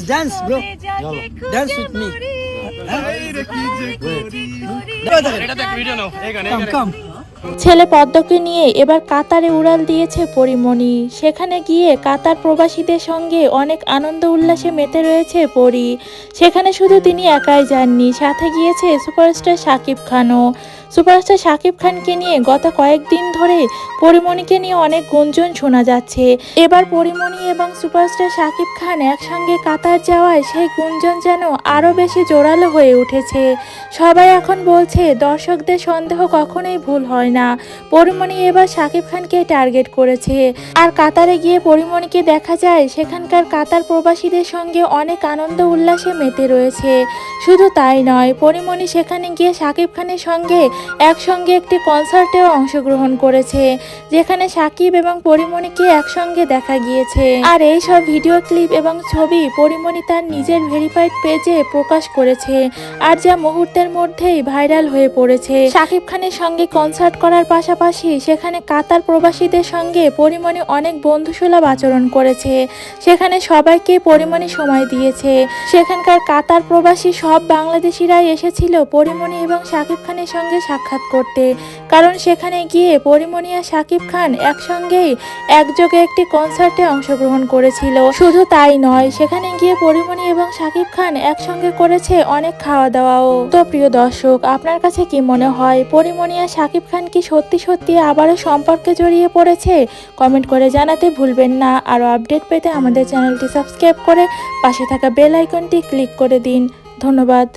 Dance, bro. Dance with me. Come. ছেলে পদ্মকে নিয়ে এবার কাতারে উড়াল দিয়েছে পরীমণি। সেখানে গিয়ে কাতার প্রবাসীদের সঙ্গে অনেক আনন্দ উল্লাসে মেতে রয়েছে পরী। সেখানে শুধু তিনি একাই যাননি, সাথে গিয়েছে সুপারস্টার শাকিব খানও। সুপারস্টার শাকিব খানকে নিয়ে গত কয়েকদিন ধরে পরীমণিকে নিয়ে অনেক গুঞ্জন শোনা যাচ্ছে। এবার পরীমণি এবং সুপারস্টার শাকিব খান একসঙ্গে কাতার যাওয়ায় সেই গুঞ্জন যেন আরও বেশি জোরালো হয়ে উঠেছে। সবাই এখন বলছে দর্শকদের সন্দেহ কখনোই ভুল হয় না, পরীমণি এবার শাকিব খানকে টার্গেট করেছে। আর কাতারে গিয়ে পরীমণিকে দেখা যায় সেখানকার কাতার প্রবাসীদের সঙ্গে অনেক আনন্দ উল্লাসে মেতে রয়েছে। শুধু তাই নয়, পরীমণি সেখানে গিয়ে শাকিব খানের সঙ্গে একসঙ্গে একটি কনসার্টেও অংশগ্রহণ করেছে, যেখানে শাকিব এবং পরীমণিকে একসঙ্গে দেখা গিয়েছে। আর এই সব ভিডিও ক্লিপ এবং ছবি পরীমণি তার নিজের ভেরিফাইড পেজে প্রকাশ করেছে, আর যা মুহূর্তের মধ্যেই ভাইরাল হয়ে পড়েছে। শাকিব খানের সঙ্গে কনসার্ট করার পাশাপাশি সেখানে কাতার প্রবাসীদের সঙ্গে পরীমণি অনেক বন্ধুসুলভ আচরণ করেছে। সেখানে সবাইকে পরীমণি সময় দিয়েছে। সেখানকার কাতার প্রবাসী সব বাংলাদেশিরাই এসেছিল পরীমণি এবং শাকিব খানের সঙ্গে সাক্ষাৎ করতে, কারণ সেখানে গিয়ে পরীমণি আর শাকিব খান একসঙ্গেই একযোগে একটি কনসার্টে অংশগ্রহণ করেছিল। শুধু তাই নয়, সেখানে গিয়ে পরীমণি এবং শাকিব খান একসঙ্গে করেছে অনেক খাওয়া দাওয়াও। তো প্রিয় দর্শক, আপনার কাছে কি মনে হয় পরীমণি আর শাকিব খান কি সত্যি সত্যি আবারও সম্পর্কে জড়িয়ে পড়েছে? কমেন্ট করে জানাতে ভুলবেন না। আরও আপডেট পেতে আমাদের চ্যানেলটি সাবস্ক্রাইব করে পাশে থাকা বেল আইকনটি ক্লিক করে দিন। ধন্যবাদ।